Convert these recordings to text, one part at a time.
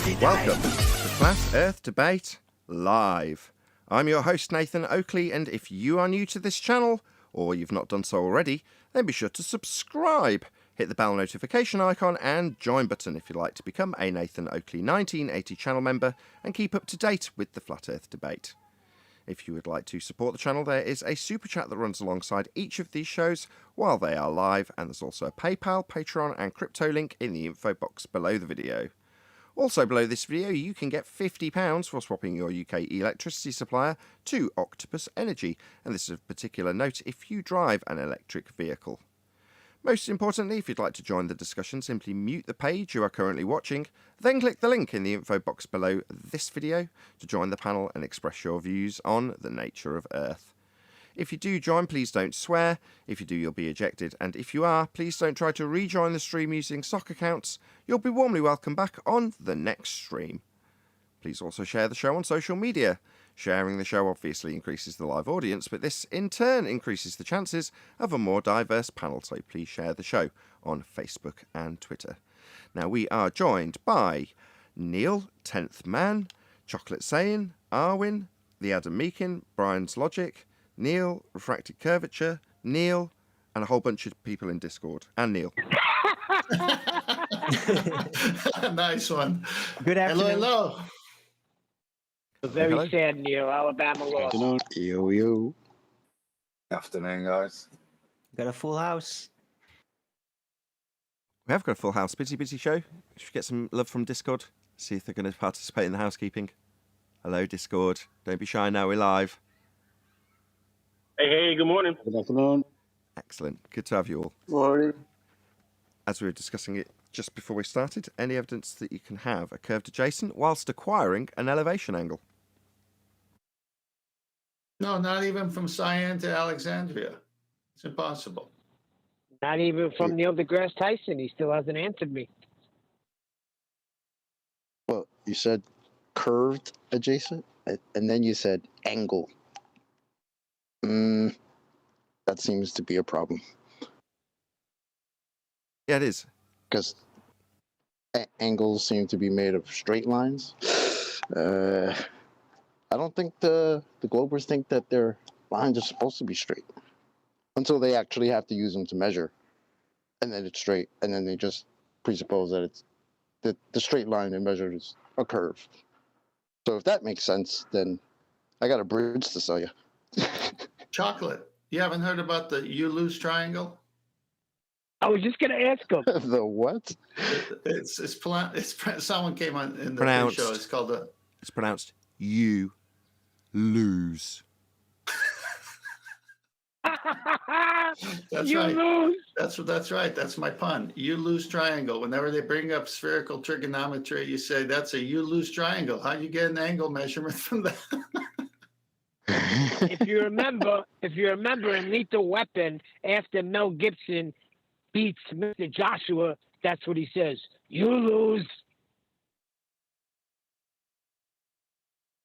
Welcome to Flat Earth Debate Live. I'm your host Nathan Oakley, and if you are new to this channel, or you've not done so already, then be sure to subscribe. Hit the bell notification icon and join button if you'd like to become a Nathan Oakley 1980 channel member and keep up to date with the Flat Earth Debate. If you would like to support the channel, there is a super chat that runs alongside each of these shows while they are live, and there's also a PayPal, Patreon and crypto link in the info box below the video. Also below this video, you can get £50 for swapping your UK electricity supplier to Octopus Energy, and this is of particular note if you drive an electric vehicle. Most importantly, if you'd like to join the discussion, simply mute the page you are currently watching, then click the link in the info box below this video to join the panel and express your views on the nature of Earth. If you do join, please don't swear. If you do, you'll be ejected. And if you are, please don't try to rejoin the stream using sock accounts. You'll be warmly welcome back on the next stream. Please also share the show on social media. Sharing the show obviously increases the live audience, but this in turn increases the chances of a more diverse panel. So please share the show on Facebook and Twitter. Now we are joined by Neil, 10th Man, Chocolate Sayin, Arwin, the Adam Meakin, Brian's Logic, Neil, Refracted Curvature, Neil, and a whole bunch of people in Discord. And Neil. Nice one. Good afternoon. Hello. Very Hello. sad, Neil. Alabama lost. Yo. Afternoon, guys. Got a full house. We have got a full house. Busy show. Should we get some love from Discord? See if they're going to participate in the housekeeping. Hello, Discord. Don't be shy now, we're live. Hey, good morning. Good afternoon. Excellent. Good to have you all. Morning. As we were discussing it just before we started, any evidence that you can have a curved adjacent whilst acquiring an elevation angle? No, not even from Cyan to Alexandria. It's impossible. Not even from Neil deGrasse Tyson. He still hasn't answered me. Well, you said curved adjacent, and then you said angle. That seems to be a problem. Yeah, it is. Because angles seem to be made of straight lines. I don't think the Globers think that their lines are supposed to be straight until they actually have to use them to measure, and then it's straight, and then they just presuppose that it's the straight line they measured is a curve. So if that makes sense, then I got a bridge to sell you. Chocolate. You haven't heard about the you-lose triangle? I was just going to ask him. The what? Someone came on in the Pronounced. show. It's called the. It's pronounced you lose. That's you right. lose. That's right. That's my pun. You-lose triangle. Whenever they bring up spherical trigonometry, you say that's a you-lose triangle. How do you get an angle measurement from that? If you remember in Lethal Weapon, after Mel Gibson beats Mr. Joshua, that's what he says. You lose.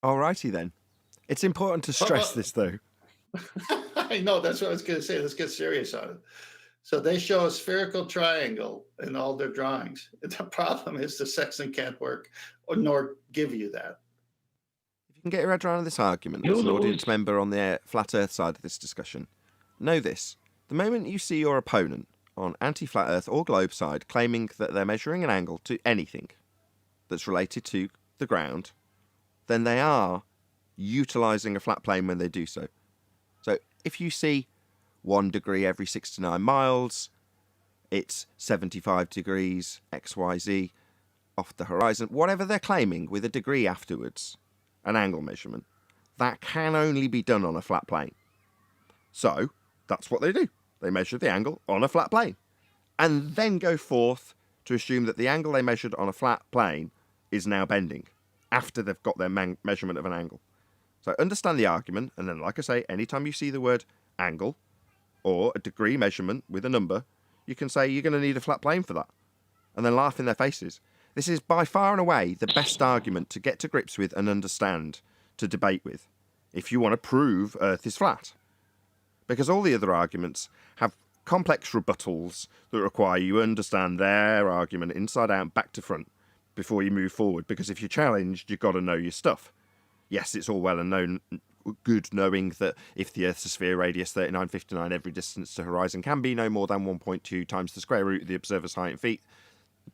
Alrighty then. It's important to stress this though. I know, that's what I was going to say. Let's get serious on it. So they show a spherical triangle in all their drawings. The problem is the sextant can't work nor give you that. If you can get your head around this argument You as an lose. audience member on the Flat Earth side of this discussion, know this. The moment you see your opponent on anti-Flat Earth or globe side claiming that they're measuring an angle to anything that's related to the ground, then they are utilising a flat plane when they do so. So if you see 1 degree every 69 miles, it's 75 degrees XYZ off the horizon, whatever they're claiming with a degree afterwards, an angle measurement, that can only be done on a flat plane. So that's what they do. They measure the angle on a flat plane and then go forth to assume that the angle they measured on a flat plane is now bending after they've got their measurement of an angle. So understand the argument, and then, like I say, anytime you see the word angle or a degree measurement with a number, you can say you're going to need a flat plane for that, and then laugh in their faces. This is by far and away the best argument to get to grips with and understand, to debate with, if you want to prove Earth is flat. Because all the other arguments have complex rebuttals that require you to understand their argument inside out, back to front, before you move forward, because if you're challenged, you've got to know your stuff. Yes, it's all well and good knowing that if the Earth's a sphere, radius 3959, every distance to horizon can be no more than 1.2 times the square root of the observer's height in feet.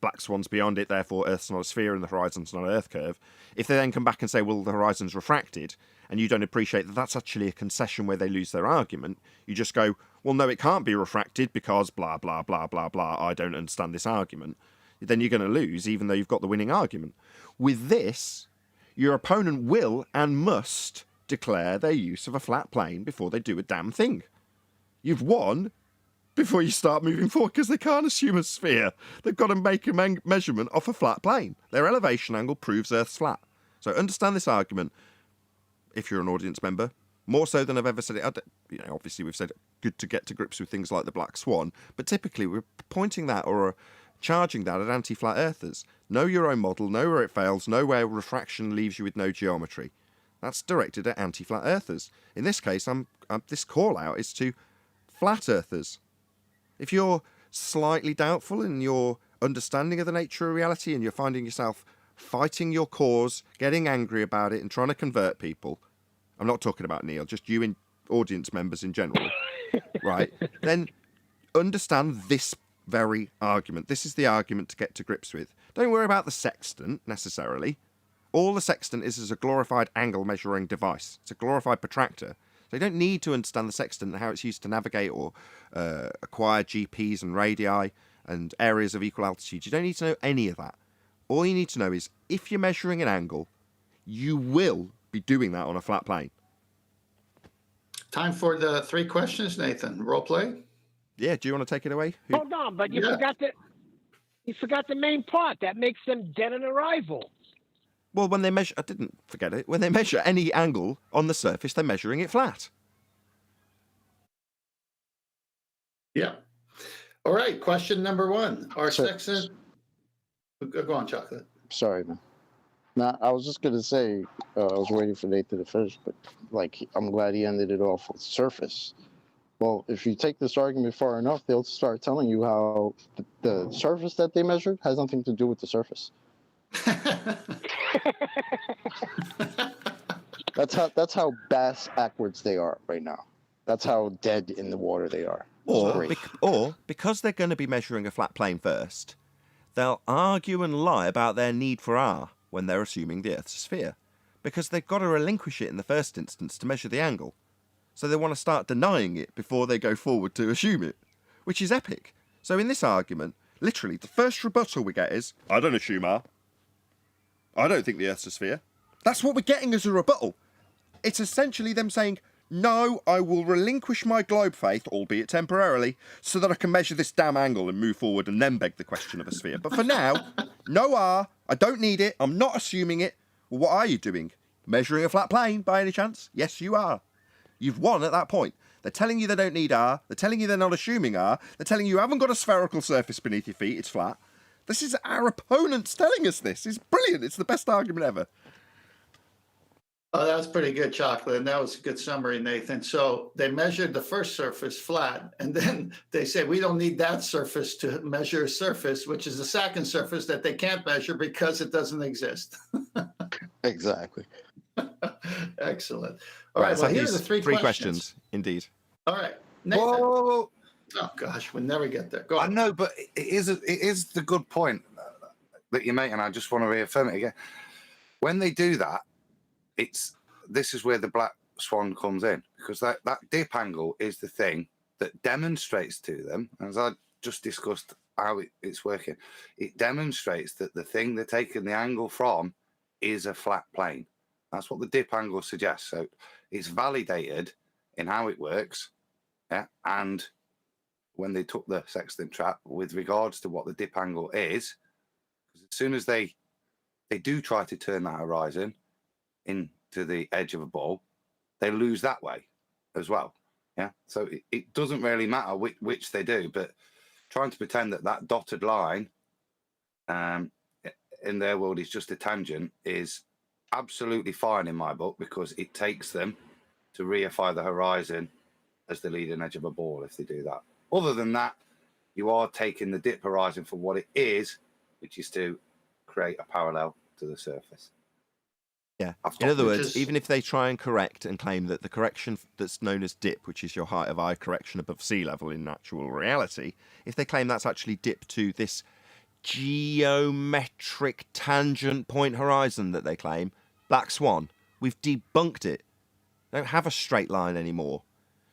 Black swan's beyond it, therefore Earth's not a sphere and the horizon's not an Earth curve. If they then come back and say, well, the horizon's refracted, and you don't appreciate that that's actually a concession where they lose their argument, you just go, well, no, it can't be refracted because blah, blah, blah, blah, blah, I don't understand this argument. Then you're going to lose, even though you've got the winning argument. With this, your opponent will and must declare their use of a flat plane before they do a damn thing. You've won before you start moving forward, because they can't assume a sphere. They've got to make a measurement off a flat plane. Their elevation angle proves Earth's flat. So understand this argument, if you're an audience member, more so than I've ever said it. You know, obviously we've said good to get to grips with things like the black swan, but typically we're pointing that or charging that at anti-flat earthers. Know your own model, know where it fails, know where refraction leaves you with no geometry. That's directed at anti-flat earthers. In this case, this call out is to flat earthers. If you're slightly doubtful in your understanding of the nature of reality and you're finding yourself fighting your cause, getting angry about it and trying to convert people, I'm not talking about Neil, just you in audience members in general, right? Then understand this very argument. This is the argument to get to grips with. Don't worry about the sextant necessarily. All the sextant is a glorified angle measuring device. It's a glorified protractor. So you don't need to understand the sextant and how it's used to navigate or acquire GPs and radii and areas of equal altitude. You don't need to know any of that. All you need to know is if you're measuring an angle, you will be doing that on a flat plane. Time for the 3 questions, Nathan. Role play? Yeah, do you want to take it away? Hold on, but you forgot the main part that makes them dead on arrival. Well, when they measure, I didn't forget it. When they measure any angle on the surface, they're measuring it flat. Yeah. All right. Question number 1. Our So- sextant. Go on, Chocolate. Sorry, man. Now, I was just gonna say, I was waiting for Nathan to finish, but like, I'm glad he ended it off with surface. Well, if you take this argument far enough, they'll start telling you how the surface that they measured has nothing to do with the surface. That's how backwards they are right now. That's how dead in the water they are. Or because they're going to be measuring a flat plane first, they'll argue and lie about their need for R when they're assuming the Earth's a sphere, because they've got to relinquish it in the first instance to measure the angle. So they want to start denying it before they go forward to assume it, which is epic. So in this argument, literally, the first rebuttal we get is, I don't assume R. I don't think the Earth's a sphere. That's what we're getting as a rebuttal. It's essentially them saying, no, I will relinquish my globe faith, albeit temporarily, so that I can measure this damn angle and move forward and then beg the question of a sphere. But for now, no R, I don't need it, I'm not assuming it. Well, what are you doing? Measuring a flat plane, by any chance? Yes, you are. You've won at that point. They're telling you they don't need R, they're telling you they're not assuming R, they're telling you haven't got a spherical surface beneath your feet, it's flat. This is our opponents telling us this. It's brilliant, it's the best argument ever. Oh, that was pretty good, Chocolate. And that was a good summary, Nathan. So they measured the first surface flat, and then they said, we don't need that surface to measure a surface, which is the second surface that they can't measure because it doesn't exist. Exactly. Excellent. All right, so well, here are these the 3 questions. Indeed. All right, Nathan. Whoa. Oh, gosh, we'll never get there. Go I on. know, but it is the good point that you make, and I just want to reaffirm it again. When they do that, this is where the black swan comes in, because that dip angle is the thing that demonstrates to them, as I just discussed how it's working. It demonstrates that the thing they're taking the angle from is a flat plane. That's what the dip angle suggests. So it's validated in how it works, yeah. And when they took the sextant trap with regards to what the dip angle is, because as soon as they do try to turn that horizon into the edge of a ball, they lose that way as well. Yeah. So it doesn't really matter which they do, but trying to pretend that dotted line in their world is just a tangent is absolutely fine in my book, because it takes them to reify the horizon as the leading edge of a ball if they do that. Other than that, you are taking the dip horizon for what it is, which is to create a parallel to the surface. Yeah. I've In other Which words, is- even if they try and correct and claim that the correction that's known as dip, which is your height of eye correction above sea level in actual reality, if they claim that's actually dip to this geometric tangent point horizon that they claim, Black Swan, we've debunked it. They don't have a straight line anymore.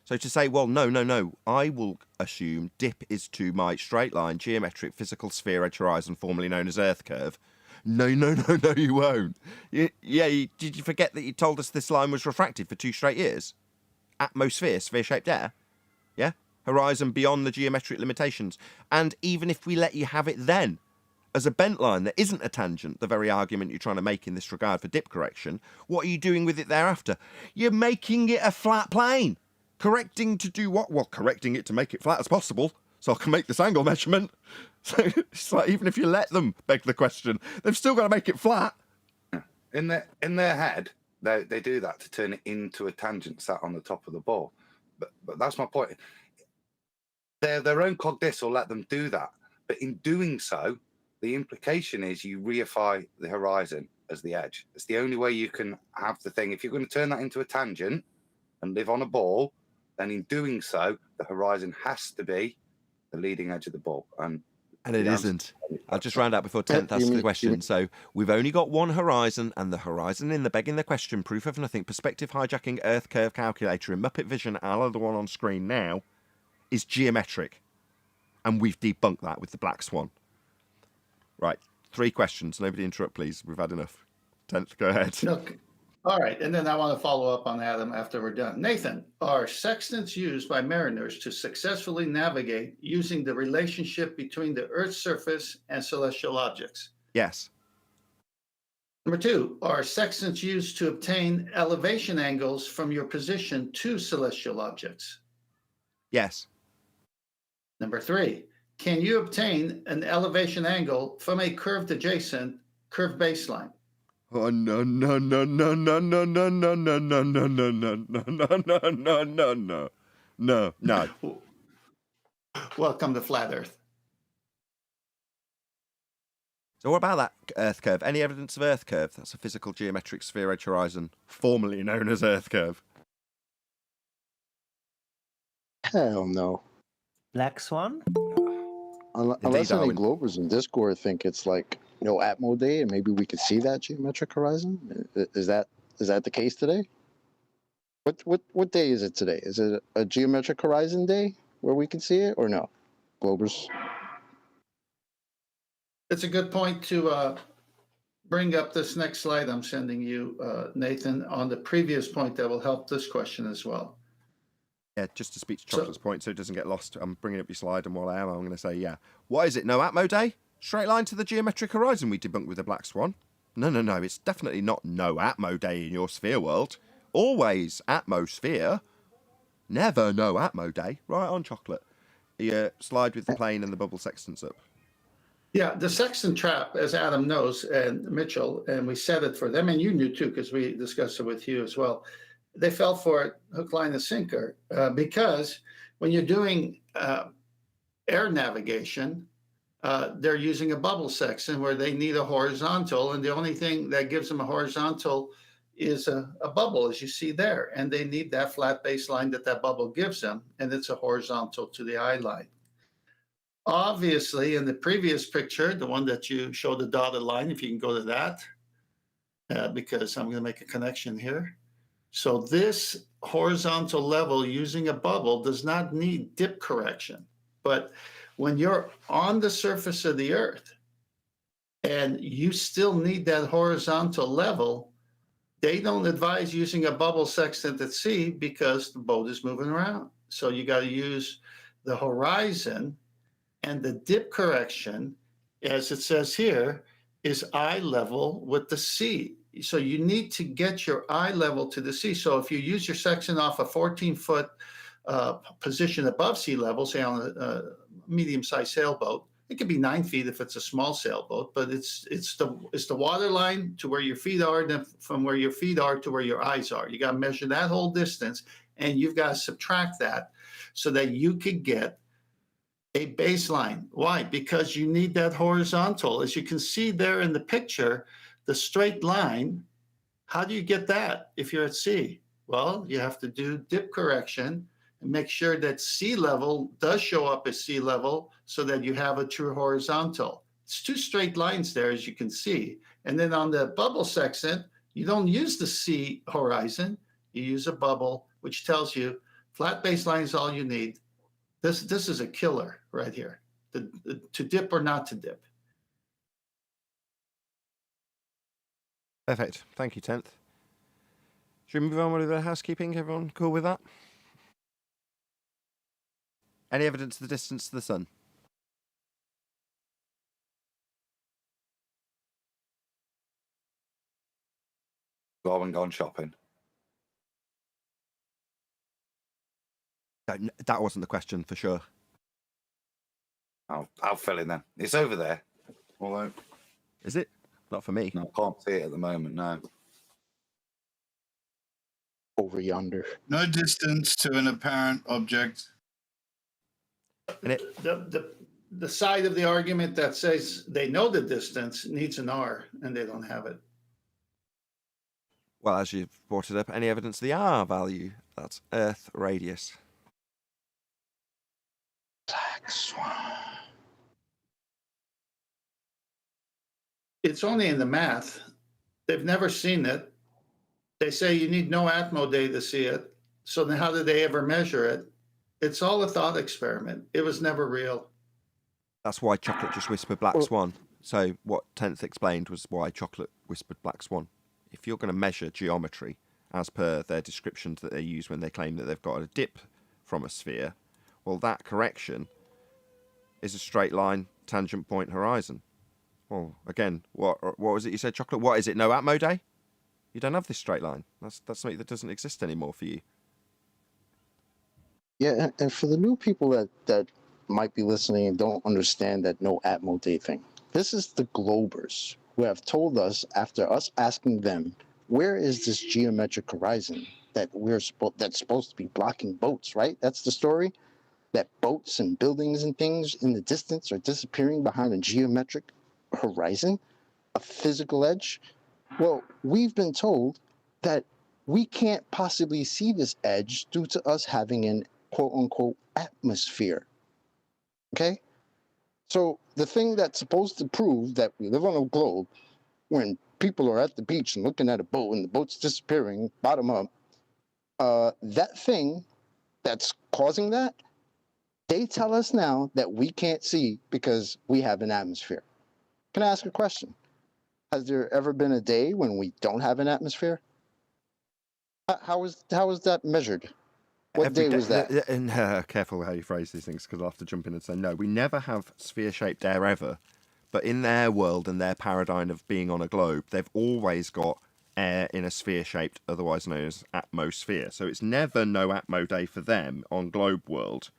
So to say, well, no, I will assume dip is to my straight line, geometric, physical sphere edge horizon, formerly known as Earth curve. No, you won't. Did you forget that you told us this line was refracted for 2 straight years? Atmosphere, sphere-shaped air. Yeah? Horizon beyond the geometric limitations. And even if we let you have it then, as a bent line that isn't a tangent, the very argument you're trying to make in this regard for dip correction, what are you doing with it thereafter? You're making it a flat plane. Correcting to do what? Well, correcting it to make it flat as possible, so I can make this angle measurement. So it's like, even if you let them beg the question, they've still got to make it flat. In their head, they do that to turn it into a tangent sat on the top of the ball. But that's my point. Their own cognition will let them do that. But in doing so, the implication is you reify the horizon as the edge. It's the only way you can have the thing. If you're going to turn that into a tangent and live on a ball, then in doing so, the horizon has to be the leading edge of the ball. And it isn't. I'll just round out before 10th asks the question. So we've only got one horizon, and the horizon in the begging the question, proof of nothing, perspective hijacking Earth curve calculator in Muppet Vision, a la the one on screen now, is geometric. And we've debunked that with the Black Swan. Right, 3 questions. Nobody interrupt, please. We've had enough. 10th, go ahead. Look, all right, and then I want to follow up on Adam after we're done. Nathan, are sextants used by mariners to successfully navigate using the relationship between the Earth's surface and celestial objects? Yes. Number 2, are sextants used to obtain elevation angles from your position to celestial objects? Yes. Number 3, can you obtain an elevation angle from a curved adjacent curved baseline? Oh no. Welcome to Flat Earth. So what about that Earth curve? Any evidence of Earth curve? That's a physical geometric sphere edge horizon, formerly known as Earth curve. Hell no. Black Swan? Unless any Darwin. Globers in Discord think it's like no Atmo Day, and maybe we could see that geometric horizon. Is that the case today? What day is it today? Is it a geometric horizon day where we can see it, or no? Globers. It's a good point to bring up this next slide I'm sending you, Nathan, on the previous point that will help this question as well. Yeah, just to speak to Chocolate's point so it doesn't get lost, I'm bringing up your slide, and while I'm going to say, yeah. What is it? No Atmo Day? Straight line to the geometric horizon we debunked with the Black Swan. No. It's definitely not no Atmo Day in your sphere world. Always atmosphere. Never no Atmo Day. Right on, Chocolate. Yeah, slide with the plane and the bubble sextants up. Yeah, the sextant trap, as Adam knows, and Mitchell, and we said it for them, and you knew too, because we discussed it with you as well. They fell for it hook, line, and sinker because when you're doing air navigation, they're using a bubble sextant where they need a horizontal, and the only thing that gives them a horizontal is a bubble, as you see there, and they need that flat baseline that bubble gives them, and it's a horizontal to the eye line. Obviously, in the previous picture, the one that you showed the dotted line, if you can go to that, because I'm going to make a connection here. So this horizontal level using a bubble does not need dip correction. But when you're on the surface of the Earth and you still need that horizontal level, they don't advise using a bubble sextant at sea because the boat is moving around. So you got to use the horizon, and the dip correction, as it says here, is eye level with the sea. So you need to get your eye level to the sea. So if you use your section off a 14-foot position above sea level, say on a medium-sized sailboat, it could be 9 feet if it's a small sailboat, but it's the water line to where your feet are, and then from where your feet are to where your eyes are. You got to measure that whole distance, and you've got to subtract that so that you could get a baseline. Why? Because you need that horizontal. As you can see there in the picture, the straight line, how do you get that if you're at sea? Well, you have to do dip correction and make sure that sea level does show up as sea level so that you have a true horizontal. It's two straight lines there, as you can see. And then on the bubble section, you don't use the sea horizon, you use a bubble, which tells you flat baseline is all you need. This is a killer right here, to dip or not to dip. Perfect. Thank you, 10th. Should we move on with the housekeeping? Everyone cool with that? Any evidence of the distance to the sun? I haven't gone shopping. No, that wasn't the question for sure. I'll fill in then. It's over there. Although, Is it? Not for me. no, I can't see it at the moment, no. Over yonder. No distance to an apparent object. And it, The side of the argument that says they know the distance needs an R, and they don't have it. well, as you've brought it up, any evidence of the R value? That's Earth radius. Black Swan. It's only in the math. They've never seen it. They say you need no Atmo day to see it. So then how did they ever measure it? It's all a thought experiment. It was never real. That's why Chocolate just whispered Black Swan. So what 10th explained was why Chocolate whispered Black Swan. If you're going to measure geometry, as per their descriptions that they use when they claim that they've got a dip from a sphere, well, that correction is a straight line, tangent point, horizon. Well, again, what was it you said, Chocolate? What is it, no Atmo day? You don't have this straight line. That's something that doesn't exist anymore for you. Yeah, and for the new people that might be listening and don't understand that no Atmo day thing, this is the Globers who have told us, after us asking them, where is this geometric horizon that that's supposed to be blocking boats, right? That's the story, that boats and buildings and things in the distance are disappearing behind a geometric horizon, a physical edge. Well, we've been told that we can't possibly see this edge due to us having an quote-unquote atmosphere. Okay? So the thing that's supposed to prove that we live on a globe, when people are at the beach and looking at a boat and the boat's disappearing bottom up, that thing that's causing that, they tell us now that we can't see because we have an atmosphere. Can I ask a question? Has there ever been a day when we don't have an atmosphere? How is that measured? What day was that? And careful how you phrase these things, because I'll have to jump in and say, no, we never have sphere-shaped air ever. But in their world and their paradigm of being on a globe, they've always got air in a sphere-shaped, otherwise known as atmosphere. So it's never no Atmo day for them on globe world.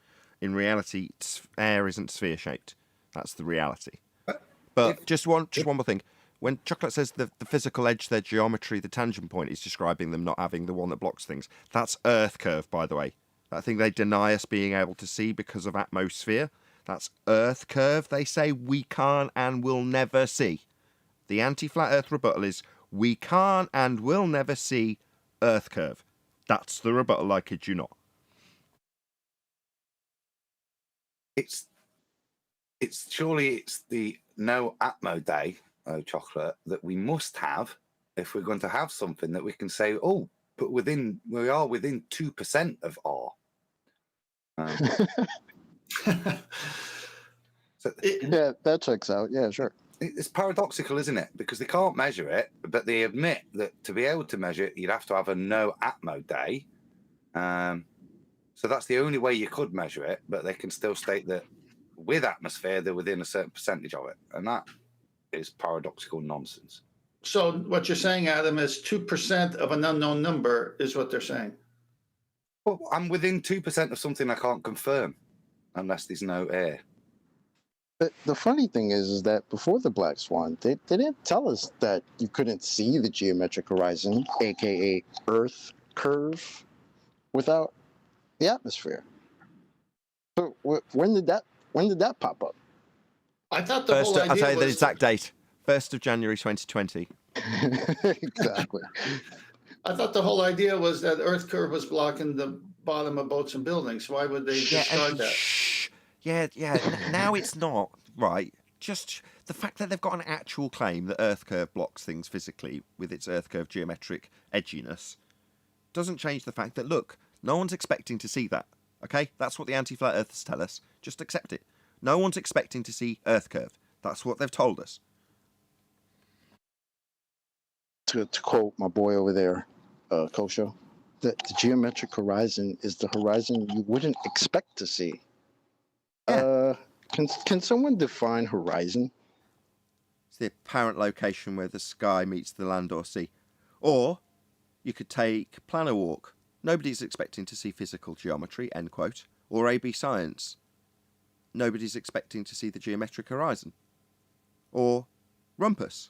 In reality, air isn't sphere-shaped. That's the reality. But just one more thing. When Chocolate says the physical edge, their geometry, the tangent point is describing them not having the one that blocks things. That's Earth curve, by the way. That thing they deny us being able to see because of atmosphere. That's Earth curve. They say we can't and will never see. The anti-flat Earth rebuttal is we can't and will never see Earth curve. That's the rebuttal, I kid you not. It's surely it's the no Atmo day, Chocolate, that we must have if we're going to have something that we can say, oh, but we are within 2% of R. Yeah, that checks out. Yeah, sure. It's paradoxical, isn't it? Because they can't measure it, but they admit that to be able to measure it, you'd have to have a no Atmo day. So that's the only way you could measure it, but they can still state that with atmosphere, they're within a certain percentage of it. And that is paradoxical nonsense. So what you're saying, Adam, is 2% of an unknown number is what they're saying. Well, I'm within 2% of something I can't confirm unless there's no air. But the funny thing is that before the Black Swan, they didn't tell us that you couldn't see the geometric horizon, aka Earth curve, without the atmosphere. So when did that When did that pop up? I thought the First, whole I'll idea tell you the was exact date. 1st of January 2020. Exactly. I thought the whole idea was that Earth curve was blocking the bottom of boats and buildings. Why would they discard that? Shh. Yeah. Now it's not right. Just the fact that they've got an actual claim that Earth curve blocks things physically with its Earth curve geometric edginess doesn't change the fact that, look, no one's expecting to see that. Okay, that's what the anti-flat earthers tell us. Just accept it. No one's expecting to see Earth curve. That's what they've told us. To quote my boy over there, Kosho, that the geometric horizon is the horizon you wouldn't expect to see. Yeah. Can someone define horizon? It's the apparent location where the sky meets the land or sea. Or you could take planar walk. Nobody's expecting to see physical geometry, end quote. Or AB science. Nobody's expecting to see the geometric horizon. Or rumpus.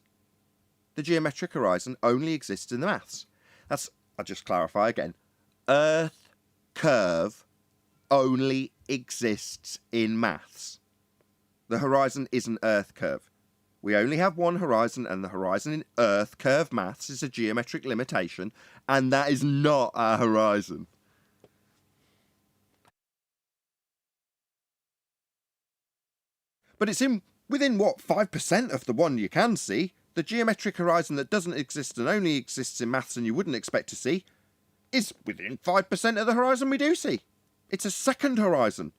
The geometric horizon only exists in the maths. I'll just clarify again. Earth curve only exists in maths. The horizon isn't Earth curve. We only have one horizon, and the horizon in Earth curve maths is a geometric limitation, and that is not our horizon. But it's within, 5% of the one you can see? The geometric horizon that doesn't exist and only exists in maths and you wouldn't expect to see is within 5% of the horizon we do see. It's a second horizon.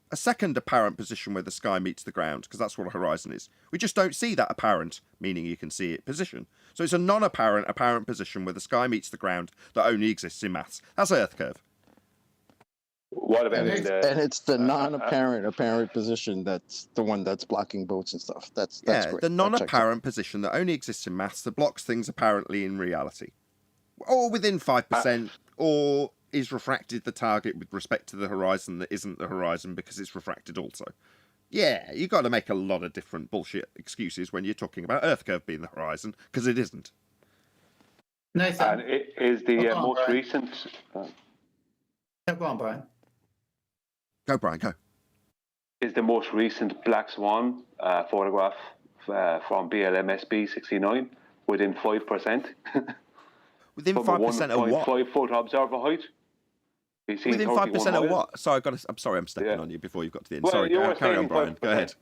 A second apparent position where the sky meets the ground, because that's what a horizon is. We just don't see that apparent, meaning you can see it, position. So it's a non-apparent apparent position where the sky meets the ground that only exists in maths. That's Earth curve. What about in the? And it's the non-apparent apparent position that's the one that's blocking boats and stuff. That's Yeah, great. the non-apparent position that only exists in maths that blocks things apparently in reality. Or within 5%, or is refracted the target with respect to the horizon that isn't the horizon because it's refracted also. Yeah, you've got to make a lot of different bullshit excuses when you're talking about Earth curve being the horizon, because it isn't. Nathan. And it is the Hold on, most Brian. recent. Yeah, go on, Brian. Go, Brian, go. Is the most recent black swan photograph from BLMSB 69 within 5%? Within From a 5% of what? 1.5 foot observer height. He's seen Within 31 5% of miles. what? Sorry, I'm sorry, I'm stepping Yeah. on you before you've got to the end. Well, Sorry, you were carry on, saying Brian. Go 5%. ahead.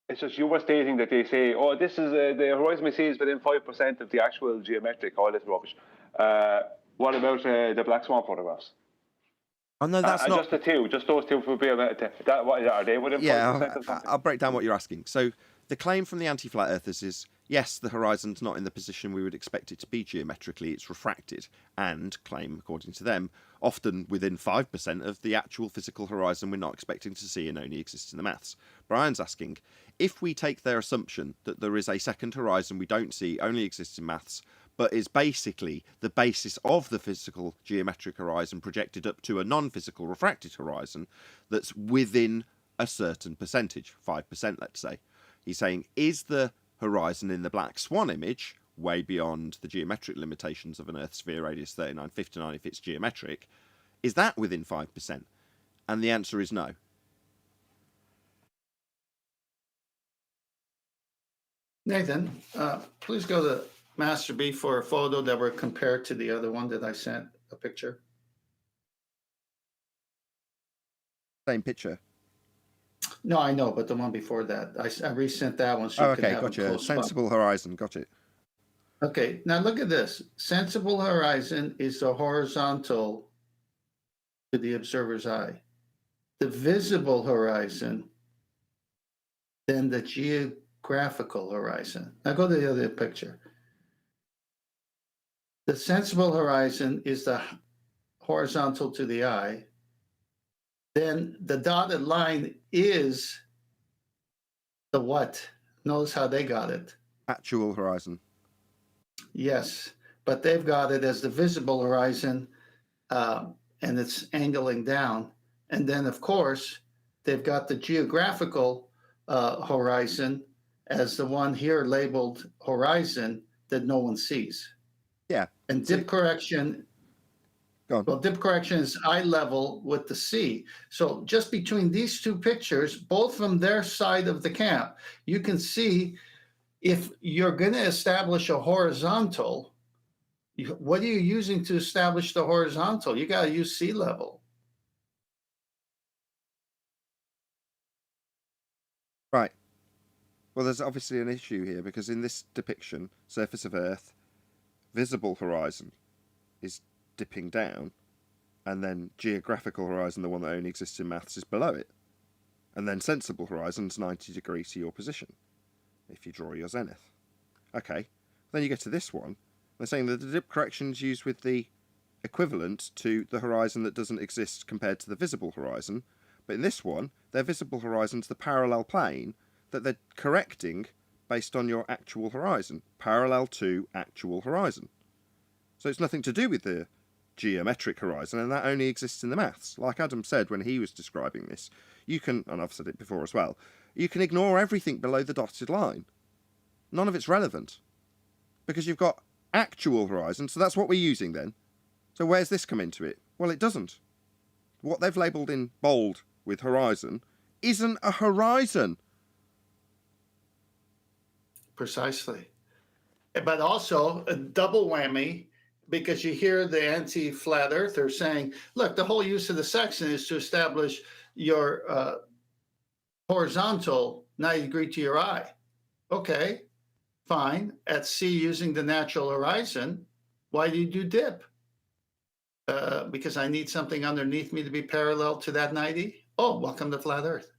It's just you were stating that they say, oh, this is the horizon we see is within 5% of the actual geometric, all this rubbish. What about the black swan photographs? Oh, no, that's not... Just those two for that. What are they within 5% of something? I'll break down what you're asking. So the claim from the anti-flat earthers is, yes, the horizon's not in the position we would expect it to be geometrically, it's refracted, and claim, according to them, often within 5% of the actual physical horizon we're not expecting to see and only exists in the maths. Brian's asking, if we take their assumption that there is a second horizon we don't see, only exists in maths, but is basically the basis of the physical geometric horizon projected up to a non-physical refracted horizon that's within a certain percentage, 5%, let's say. He's saying, is the horizon in the black swan image way beyond the geometric limitations of an Earth sphere radius 3959 if it's geometric? Is that within 5%? And the answer is no. Nathan, please go to Master B for a photo that were compared to the other one that I sent a picture. Same picture. No, I know, but the one before that, I resent that one. So Oh, you can okay, have a gotcha. close up. Sensible horizon, got it. Okay, now look at this. Sensible horizon is the horizontal to the observer's eye. The visible horizon, then the geographical horizon. Now go to the other picture. The sensible horizon is the horizontal to the eye. Then the dotted line is the what? Notice how they got it. Actual horizon. Yes, but they've got it as the visible horizon, and it's angling down. And then, of course, they've got the geographical horizon as the one here labeled horizon that no one sees. Yeah. And dip correction Go on. Well, dip correction is eye level with the sea. So just between these two pictures, both from their side of the camp, you can see if you're going to establish a horizontal, what are you using to establish the horizontal? You got to use sea level. Right. Well, there's obviously an issue here because in this depiction, surface of Earth, visible horizon is dipping down, and then geographical horizon, the one that only exists in maths, is below it. And then sensible horizon's 90 degrees to your position, if you draw your zenith. Okay, then you get to this one. They're saying that the dip correction is used with the equivalent to the horizon that doesn't exist compared to the visible horizon. But in this one, their visible horizon's the parallel plane that they're correcting based on your actual horizon, parallel to actual horizon. So it's nothing to do with the geometric horizon, and that only exists in the maths. Like Adam said when he was describing this, you can, and I've said it before as well, you can ignore everything below the dotted line. None of it's relevant because you've got actual horizon, so that's what we're using then. So where's this come into it? Well, it doesn't. What they've labelled in bold with horizon isn't a horizon. Precisely. But also a double whammy, because you hear the anti-flat earther saying, look, the whole use of the section is to establish your horizontal 90 degree to your eye. Okay, fine. At sea using the natural horizon, why do you do dip? Because I need something underneath me to be parallel to that 90. Oh, welcome to flat earth.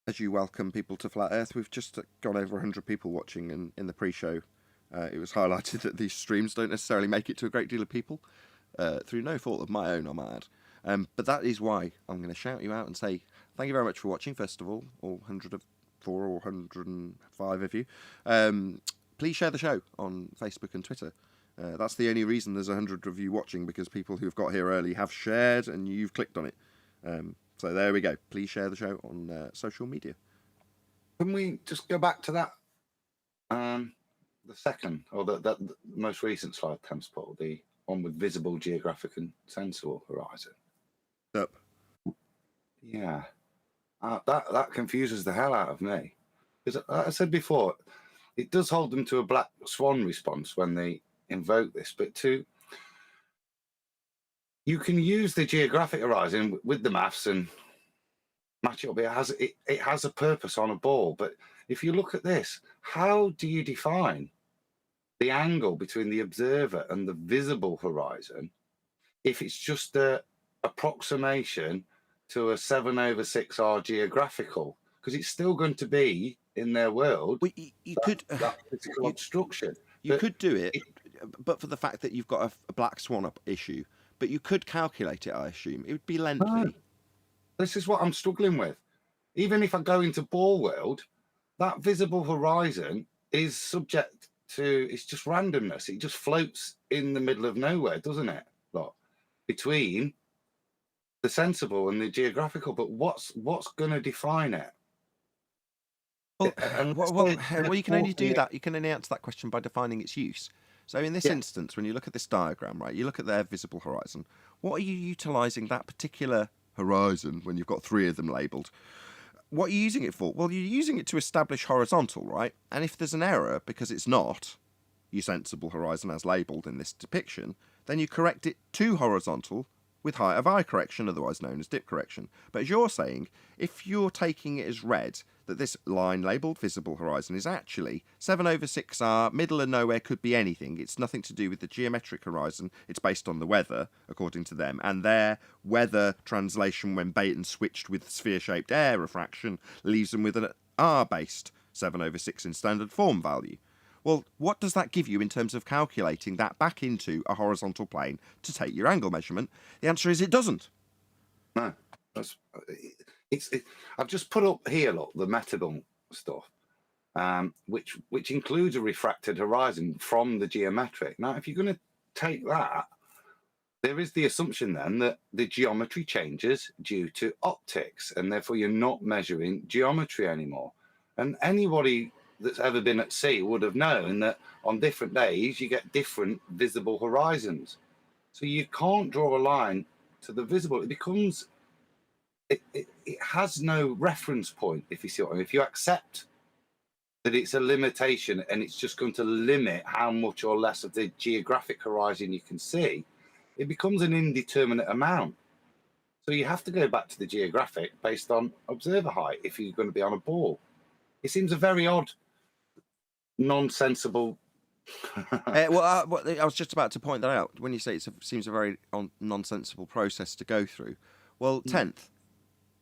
As you welcome people to Flat Earth, we've just gone over 100 people watching, and in the pre-show it was highlighted that these streams don't necessarily make it to a great deal of people, through no fault of my own, I might add. But that is why I'm going to shout you out and say thank you very much for watching, first of all 104 or 105 of you. Please share the show on Facebook and Twitter. That's the only reason there's 100 of you watching, because people who've got here early have shared and you've clicked on it. So there we go. Please share the show on social media. Can we just go back to that? The second, or the most recent slide, Transport, the one with visible, geographic, and sensible horizon. Yep. Yeah. That confuses the hell out of me. Because, like I said before, it does hold them to a black swan response when they invoke this, but you can use the geographic horizon with the maths and match it up. It has a purpose on a ball, but if you look at this, how do you define the angle between the observer and the visible horizon if it's just an approximation to a 7/6R geographical? Because it's still going to be in their world. Well, you could that physical obstruction. You could do it, but for the fact that you've got a black swan up issue. But you could calculate it, I assume. It would be lengthy. No. This is what I'm struggling with. Even if I go into ball world, that visible horizon is subject to, it's just randomness. It just floats in the middle of nowhere, doesn't it? Like, between the sensible and the geographical. But what's going to define it? Well, you can only do that. You can only answer that question by defining its use. So in this instance, when you look at this diagram, right, you look at their visible horizon. What are you utilising that particular horizon when you've got 3 of them labelled? What are you using it for? Well, you're using it to establish horizontal, right? And if there's an error because it's not your sensible horizon as labelled in this depiction, then you correct it to horizontal with height of eye correction, otherwise known as dip correction. But as you're saying, if you're taking it as read that this line labelled visible horizon is actually 7/6R, middle of nowhere, could be anything. It's nothing to do with the geometric horizon. It's based on the weather, according to them. And their weather translation, when Baton switched with sphere-shaped air refraction, leaves them with an R-based 7/6 in standard form value. Well, what does that give you in terms of calculating that back into a horizontal plane to take your angle measurement? The answer is it doesn't. No, I've just put up here, look, the metadon stuff, which includes a refracted horizon from the geometric. Now, if you're going to take that, there is the assumption then that the geometry changes due to optics, and therefore you're not measuring geometry anymore. And anybody that's ever been at sea would have known that on different days you get different visible horizons. So you can't draw a line to the visible. It becomes, it has no reference point, if you see what I mean. If you accept that it's a limitation and it's just going to limit how much or less of the geographic horizon you can see, it becomes an indeterminate amount. So you have to go back to the geographic based on observer height if you're going to be on a ball. It seems a very odd, nonsensible. I was just about to point that out. When you say it seems a very nonsensical process to go through. Well, 10th,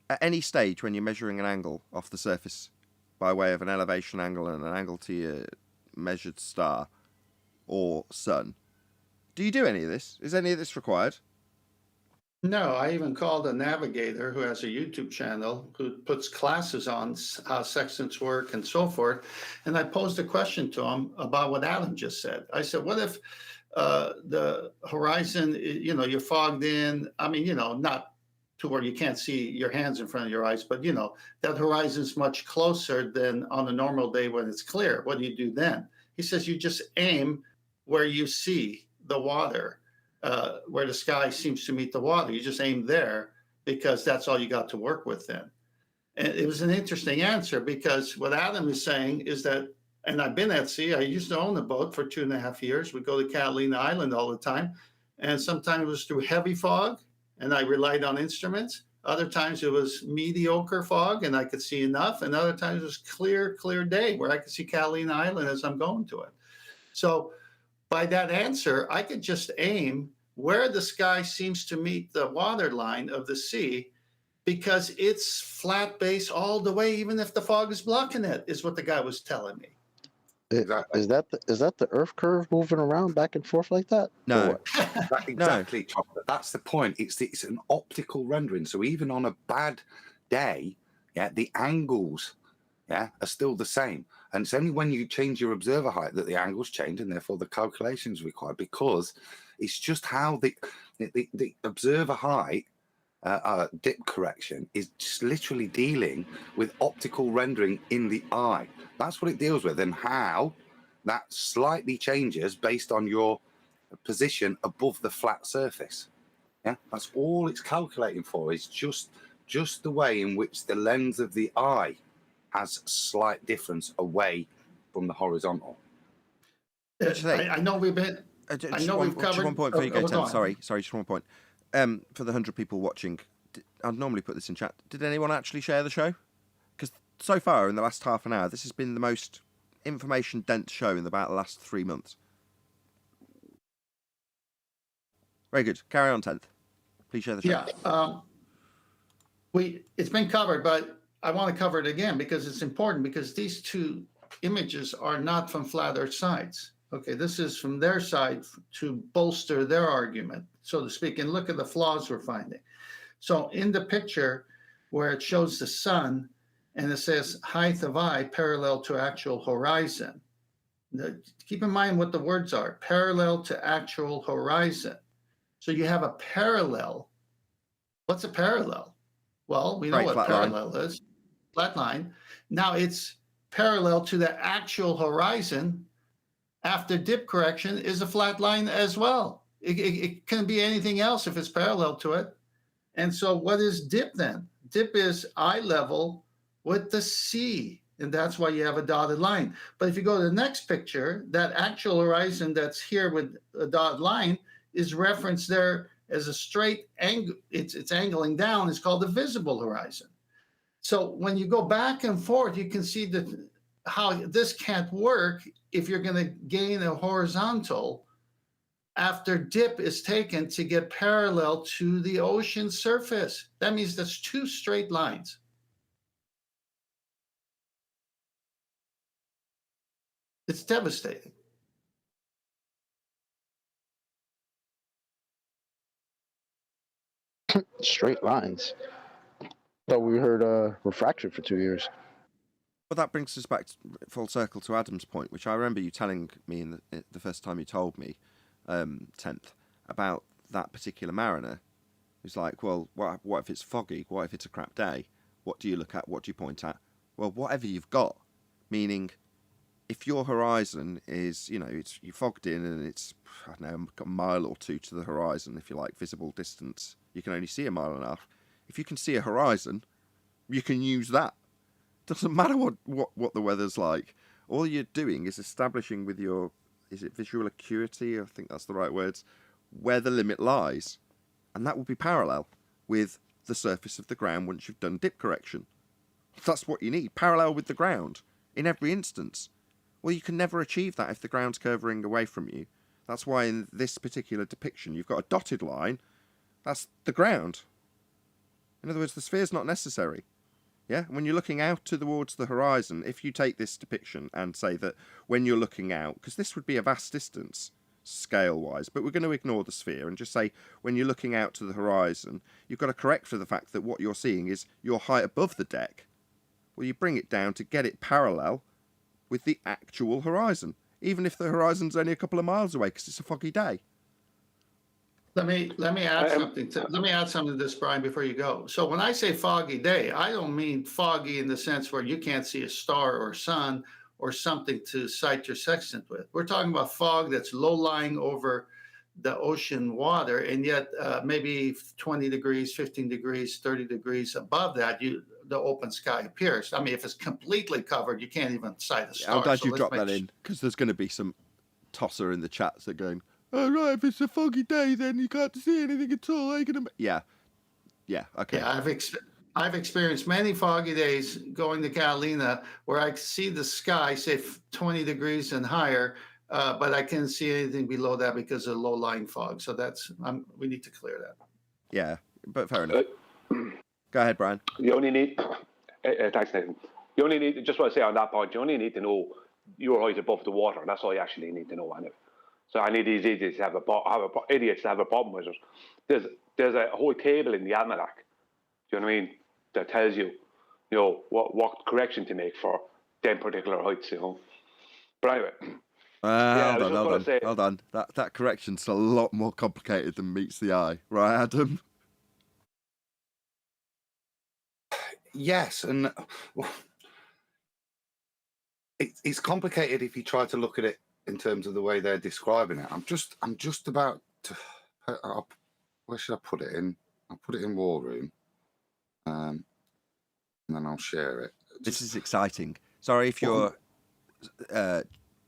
at any stage when you're measuring an angle off the surface by way of an elevation angle and an angle to your measured star or sun, do you do any of this? Is any of this required? No, I even called a navigator who has a YouTube channel who puts classes on how sextants work and so forth. And I posed a question to him about what Adam just said. I said, what if the horizon, you're fogged in? I mean, not to where you can't see your hands in front of your eyes, but, that horizon is much closer than on a normal day when it's clear. What do you do then? He says, you just aim where you see the water. Where the sky seems to meet the water. You just aim there because that's all you got to work with then. And it was an interesting answer because what Adam is saying is that, and I've been at sea, I used to own a boat for 2.5 years. We'd go to Catalina Island all the time. And sometimes it was through heavy fog and I relied on instruments. Other times it was mediocre fog and I could see enough. And other times it was clear day where I could see Catalina Island as I'm going to it. So by that answer, I could just aim where the sky seems to meet the water line of the sea because it's flat base all the way, even if the fog is blocking it, is what the guy was telling me. Exactly. Is that the Earth curve moving around back and forth like that? No. Exactly, Chocolate. That's the point. It's an optical rendering. So even on a bad day, the angles are still the same. And it's only when you change your observer height that the angles change and therefore the calculations required, because it's just how the observer height dip correction is just literally dealing with optical rendering in the eye. That's what it deals with, and how that slightly changes based on your position above the flat surface. Yeah, that's all it's calculating for, is just the way in which the lens of the eye has slight difference away from the horizontal. I know we've been. Just one point before you go, Ted. Sorry, just one point. For the 100 people watching, I'd normally put this in chat. Did anyone actually share the show? Because so far, in the last half an hour, this has been the most information-dense show in about the last 3 months. Very good. Carry on, 10th. Please share the show. Yeah. It's been covered, but I want to cover it again because it's important, because these two images are not from flat Earth sides. Okay, this is from their side to bolster their argument, so to speak, and look at the flaws we're finding. So in the picture where it shows the sun and it says height of eye parallel to actual horizon. Now, keep in mind what the words are: parallel to actual horizon. So you have a parallel. What's a parallel? Well, we know what parallel is. Flat line. Now it's parallel to the actual horizon. After dip correction is a flat line as well. It can be anything else if it's parallel to it. And so what is dip then? Dip is eye level with the sea. And that's why you have a dotted line. But if you go to the next picture, that actual horizon that's here with a dotted line is referenced there as a straight angle. It's angling down. It's called the visible horizon. So when you go back and forth, you can see that how this can't work if you're going to gain a horizontal after dip is taken to get parallel to the ocean surface. That means that's two straight lines. It's devastating. Straight lines. Thought we heard refraction for 2 years. Well, that brings us back full circle to Adam's point, which I remember you telling me in the first time you told me, 10th, about that particular mariner. He's like, well, what if it's foggy? What if it's a crap day? What do you look at? What do you point at? Well, whatever you've got. Meaning, if your horizon is, you fogged in and it's, I don't know, a mile or two to the horizon, if you like, visible distance, you can only see a mile and a half. If you can see a horizon, you can use that. Doesn't matter what the weather's like. All you're doing is establishing with your, is it visual acuity? I think that's the right words, where the limit lies. And that will be parallel with the surface of the ground once you've done dip correction. That's what you need, parallel with the ground in every instance. Well, you can never achieve that if the ground's curving away from you. That's why in this particular depiction you've got a dotted line. That's the ground. In other words, the sphere's not necessary. Yeah, when you're looking out towards the horizon, if you take this depiction and say that when you're looking out, because this would be a vast distance scale-wise, but we're going to ignore the sphere and just say when you're looking out to the horizon, you've got to correct for the fact that what you're seeing is your height above the deck. Well, you bring it down to get it parallel with the actual horizon, even if the horizon's only a couple of miles away because it's a foggy day. Let me add something. Let me add something to this, Brian, before you go. So when I say foggy day, I don't mean foggy in the sense where you can't see a star or sun or something to sight your sextant with. We're talking about fog that's low lying over the ocean water, and yet maybe 20 degrees, 15 degrees, 30 degrees above that, the open sky appears. I mean, if it's completely covered, you can't even sight a star. I'm glad you dropped that in, because there's going to be some tosser in the chats that going, oh, right, if it's a foggy day, then you can't see anything at all. Are you gonna... Yeah, okay. Yeah, I've experienced many foggy days going to Catalina where I see the sky, say 20 degrees and higher, but I can't see anything below that because of low-lying fog. So we need to clear that. Yeah, but fair enough. Go ahead, Brian. You only need, thanks, Nathan. You only need, just want to say on that point, you only need to know your height above the water, and that's all you actually need to know anyway. So I need these idiots to have a problem with it. There's a whole table in the almanac. Do you know what I mean? That tells you, what correction to make for them particular heights. But anyway. Hold on. That correction's a lot more complicated than meets the eye, right, Adam? Yes, and it's complicated if you try to look at it in terms of the way they're describing it. I'm just about to. Where should I put it in? I'll put it in War Room, and then I'll share it. This is exciting. Sorry if you're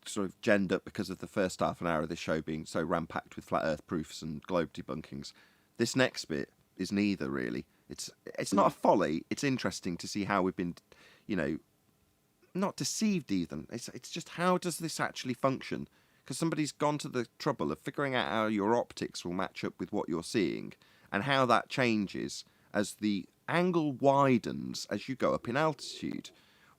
sort of genned up because of the first half an hour of this show being so ram-packed with flat Earth proofs and globe debunkings. This next bit is neither really. It's not a folly. It's interesting to see how we've been, not deceived even. It's just how does this actually function? Because somebody's gone to the trouble of figuring out how your optics will match up with what you're seeing and how that changes as the angle widens as you go up in altitude.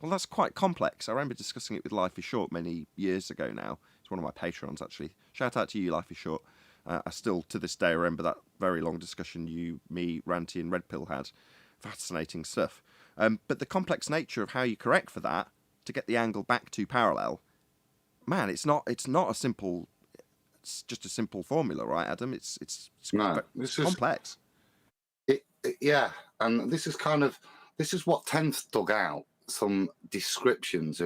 Well, that's quite complex. I remember discussing it with Life is Short many years ago now. It's one of my patrons, actually. Shout out to you, Life is Short. I still, to this day, remember that very long discussion you, me, Ranty and Red Pill had. Fascinating stuff. But the complex nature of how you correct for that to get the angle back to parallel, man, it's not a simple, it's just a simple formula, right, Adam? It's complex. Yeah, and this is what Tenth dug out some descriptions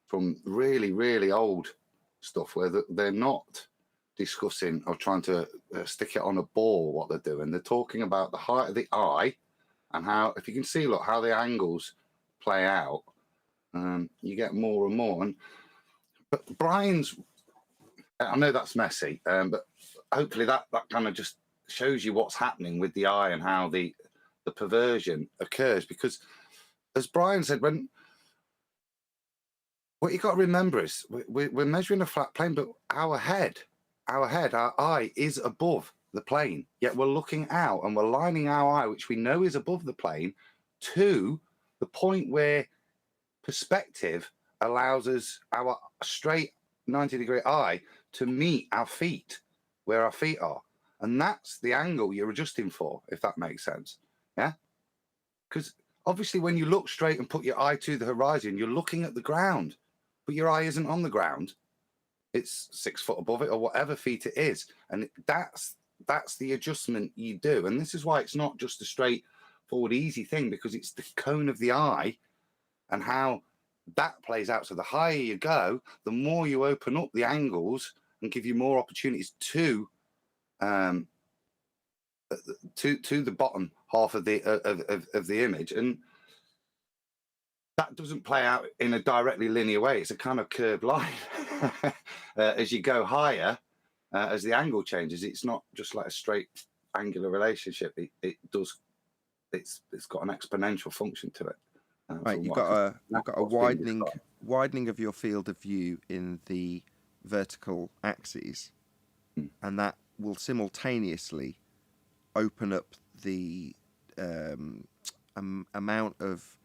from really, really old stuff where they're not discussing or trying to stick it on a ball what they're doing. They're talking about the height of the eye and how, if you can see, look, how the angles play out, you get more and more. But Brian's, I know that's messy, but hopefully that kind of just shows you what's happening with the eye and how the perversion occurs. Because as Brian said, what you got to remember is we're measuring a flat plane, but our eye is above the plane, yet we're looking out and we're lining our eye, which we know is above the plane, to the point where perspective allows us, our straight 90-degree eye, to meet our feet, where our feet are. And that's the angle you're adjusting for, if that makes sense. Yeah? Because obviously when you look straight and put your eye to the horizon, you're looking at the ground, but your eye isn't on the ground. It's 6 foot above it or whatever feet it is. And that's the adjustment you do. And this is why it's not just a straightforward, easy thing, because it's the cone of the eye and how that plays out. So the higher you go, the more you open up the angles and give you more opportunities to the bottom half of the image, and that doesn't play out in a directly linear way. It's a kind of curved line as you go higher, as the angle changes. It's not just like a straight angular relationship. It's got an exponential function to it. Right, you've got a widening of your field of view in the vertical axes, and that will simultaneously open up the amount of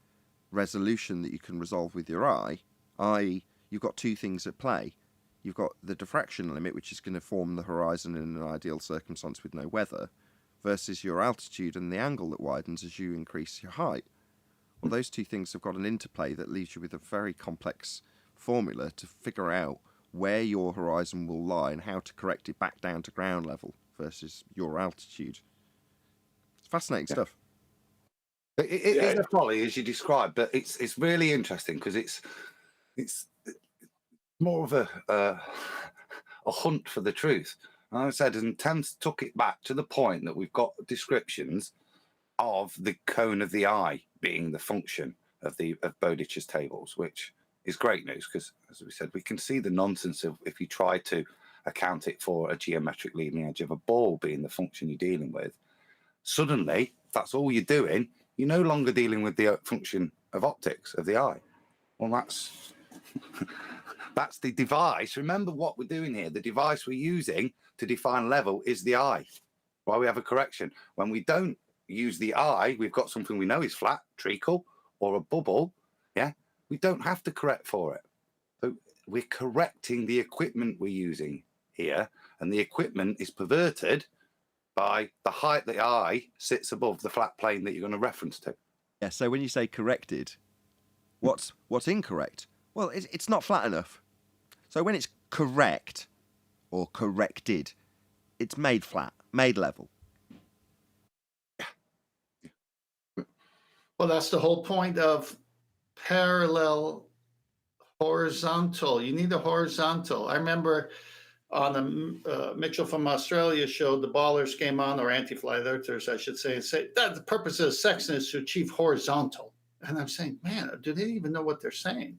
resolution that you can resolve with your eye. I.e., you've got two things at play. You've got the diffraction limit, which is going to form the horizon in an ideal circumstance with no weather, versus your altitude and the angle that widens as you increase your height. Well, those two things have got an interplay that leaves you with a very complex formula to figure out where your horizon will lie and how to correct it back down to ground level versus your altitude. It's fascinating stuff. It is a folly, as you described, but it's really interesting because it's more of a hunt for the truth. And I said, and Thames took it back to the point that we've got descriptions of the cone of the eye being the function of Bowditch's tables, which is great news because, as we said, we can see the nonsense of if you try to account it for a geometric leading edge of a ball being the function you're dealing with. Suddenly, if that's all you're doing, you're no longer dealing with the function of optics of the eye. Well, that's that's the device. Remember what we're doing here. The device we're using to define level is the eye. Why we have a correction. When we don't use the eye, we've got something we know is flat, treacle, or a bubble. Yeah, we don't have to correct for it. So we're correcting the equipment we're using here, and the equipment is perverted by the height the eye sits above the flat plane that you're going to reference to. Yeah, so when you say corrected, what's incorrect? Well, it's not flat enough. So when it's correct or corrected, it's made flat, made level. Well, that's the whole point of parallel horizontal. You need a horizontal. I remember on the Mitchell from Australia show, the ballers came on, or anti-flat earthers, I should say, and say that the purpose of section is to achieve horizontal. And I'm saying, man, do they even know what they're saying?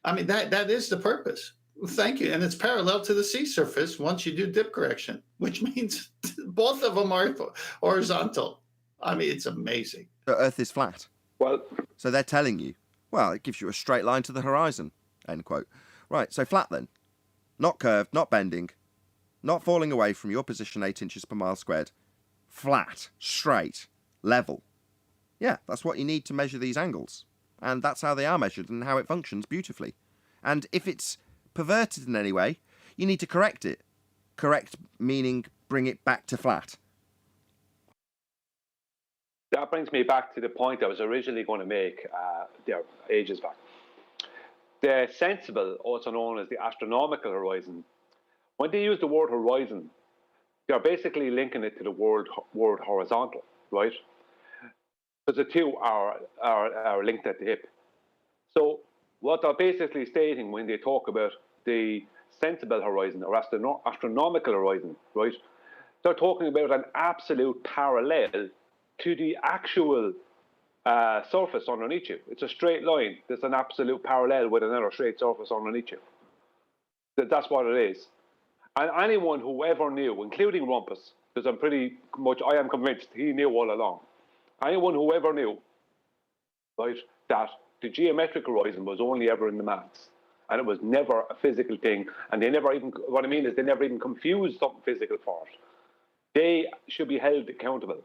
I mean, that is the purpose. Thank you. And it's parallel to the sea surface once you do dip correction, which means both of them are horizontal. I mean, it's amazing. The Earth is flat. Well, so they're telling you, well, it gives you a straight line to the horizon, end quote. Right, so flat then. Not curved, not bending, not falling away from your position 8 inches per mile squared. Flat, straight, level. Yeah, that's what you need to measure these angles. And that's how they are measured and how it functions beautifully. And if it's perverted in any way, you need to correct it. Correct meaning bring it back to flat. That brings me back to the point I was originally going to make there ages back. The sensible, also known as the astronomical horizon, when they use the word horizon, they're basically linking it to the word horizontal, right? Because the two are linked at the hip. So what they're basically stating when they talk about the sensible horizon or astronomical horizon, right? They're talking about an absolute parallel to the actual surface underneath you. It's a straight line. There's an absolute parallel with another straight surface underneath you. That's what it is. And anyone who ever knew, including Rumpus, because I am convinced he knew all along. Anyone who ever knew, right, that the geometric horizon was only ever in the maths, and it was never a physical thing, and they never even confused something physical for it. They should be held accountable,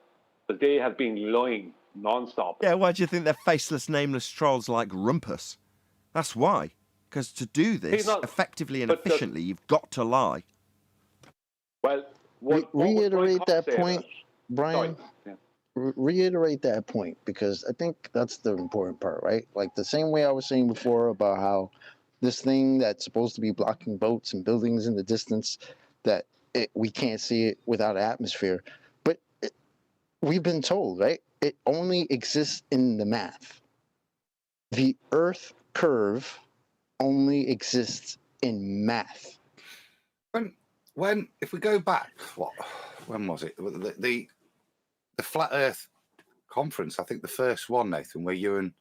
but they have been lying non-stop. Yeah, why do you think they're faceless, nameless trolls like Rumpus? That's why. Because to do this effectively and efficiently, you've got to lie. Well, reiterate that point, Brian. Yeah. Reiterate that point, because I think that's the important part, right? Like the same way I was saying before about how this thing that's supposed to be blocking boats and buildings in the distance, that we can't see it without atmosphere. But we've been told, right? It only exists in the math. The Earth curve only exists in math. When if we go back, when was it? The Flat Earth conference, I think the first one, Nathan, where you and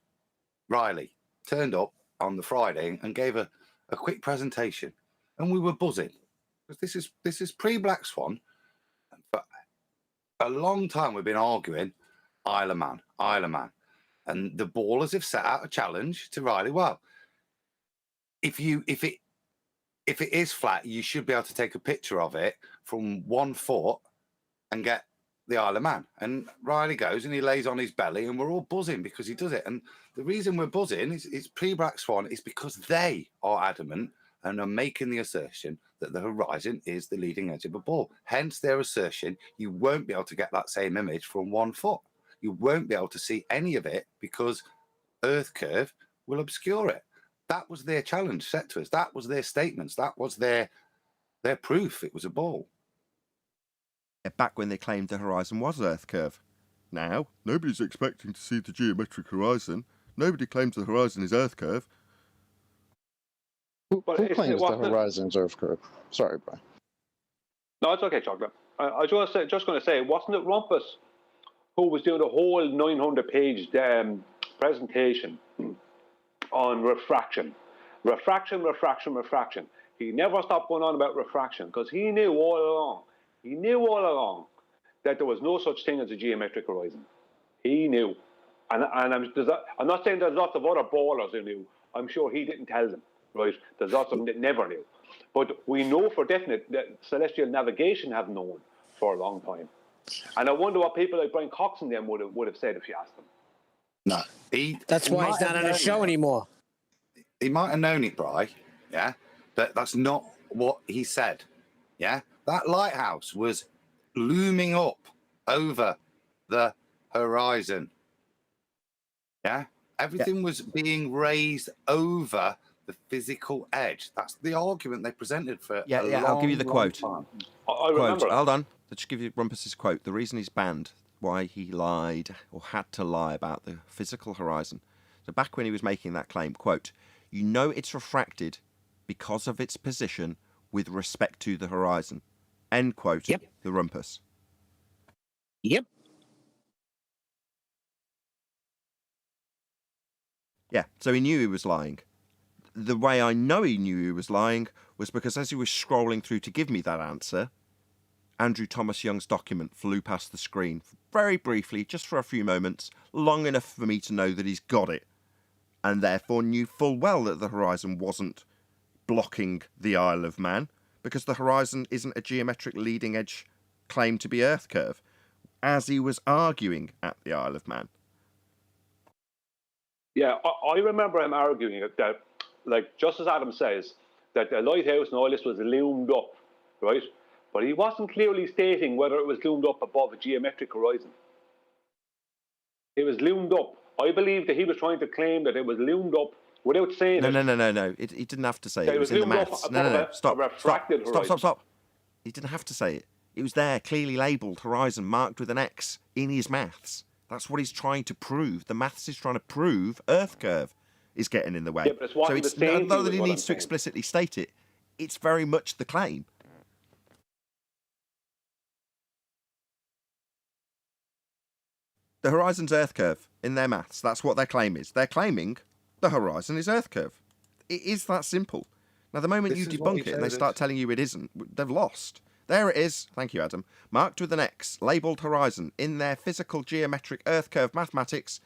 Riley turned up on the Friday and gave a quick presentation, and we were buzzing because this is pre-Black Swan. For a long time we've been arguing Isle of Man, and the ballers have set out a challenge to Riley. Well, if it is flat, you should be able to take a picture of it from 1 foot and get the Isle of Man. And Riley goes and he lays on his belly, and we're all buzzing because he does it. And the reason we're buzzing is pre-Black Swan is because they are adamant and are making the assertion that the horizon is the leading edge of a ball. Hence their assertion you won't be able to get that same image from 1 foot. You won't be able to see any of it because Earth curve will obscure it. That was their challenge set to us. That was their statements. That was their proof it was a ball. Back when they claimed the horizon was Earth curve. Now, nobody's expecting to see the geometric horizon. Nobody claims the horizon is Earth curve. Who claims the horizon's Earth curve? Sorry, Brian. No, it's okay, Chocolate. I was just going to say, wasn't it Rumpus who was doing a whole 900-page presentation on refraction? Refraction. He never stopped going on about refraction because he knew all along that there was no such thing as a geometric horizon. He knew. And I'm not saying there's lots of other ballers who knew. I'm sure he didn't tell them, right? There's lots of them that never knew. But we know for definite that celestial navigation have known for a long time. And I wonder what people like Brian Cox and them would have said if you asked them. No. That's why he's not on the show anymore. He might have known it, Bri, yeah? But that's not what he said, yeah? That lighthouse was looming up over the horizon, yeah? Everything was being raised over the physical edge. That's the argument they presented for I'll give you the quote. I remember. Hold on. Let's just give you Rumpus's quote. The reason he's banned, why he lied or had to lie about the physical horizon. So back when he was making that claim, quote, "You know it's refracted because of its position with respect to the horizon." End quote. Yep. The Rumpus. Yep. Yeah, so he knew he was lying. The way I know he knew he was lying was because as he was scrolling through to give me that answer, Andrew Thomas Young's document flew past the screen very briefly, just for a few moments, long enough for me to know that he's got it, and therefore knew full well that the horizon wasn't blocking the Isle of Man, because the horizon isn't a geometric leading edge claim to be Earth curve, as he was arguing at the Isle of Man. Yeah, I remember him arguing that, like, just as Adam says, that the lighthouse and all this was loomed up, right? But he wasn't clearly stating whether it was loomed up above a geometric horizon. It was loomed up. I believe that he was trying to claim that it was loomed up without saying it. No. He didn't have to say it. It was in the maths. No. Stop. He didn't have to say it. It was there, clearly labelled horizon, marked with an X in his maths. That's what he's trying to prove. The maths is trying to prove Earth curve is getting in the way. Yeah, but it's although that he needs to explicitly state it, it's very much the claim. The horizon's Earth curve in their maths. That's what their claim is. They're claiming the horizon is Earth curve. It is that simple. Now, the moment you debunk it and they start telling you it isn't, they've lost. There it is. Thank you, Adam. Marked with an X, labelled horizon in their physical geometric Earth curve mathematics.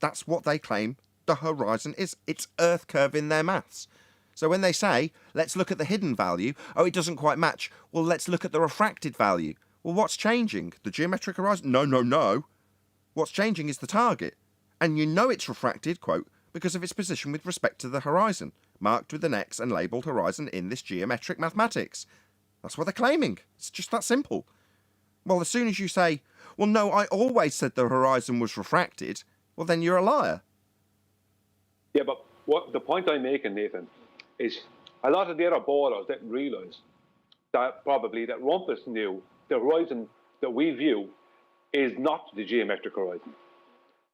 That's what they claim the horizon is. It's Earth curve in their maths. So when they say, let's look at the hidden value, oh, it doesn't quite match. Well, let's look at the refracted value. Well, what's changing? The geometric horizon? No. What's changing is the target. And you know it's refracted, quote, because of its position with respect to the horizon, marked with an X and labelled horizon in this geometric mathematics. That's what they're claiming. It's just that simple. Well, as soon as you say, well, no, I always said the horizon was refracted, well, then you're a liar. Yeah, but what the point I'm making, Nathan, is a lot of the other ballers didn't realise that probably that Rumpus knew the horizon that we view is not the geometric horizon.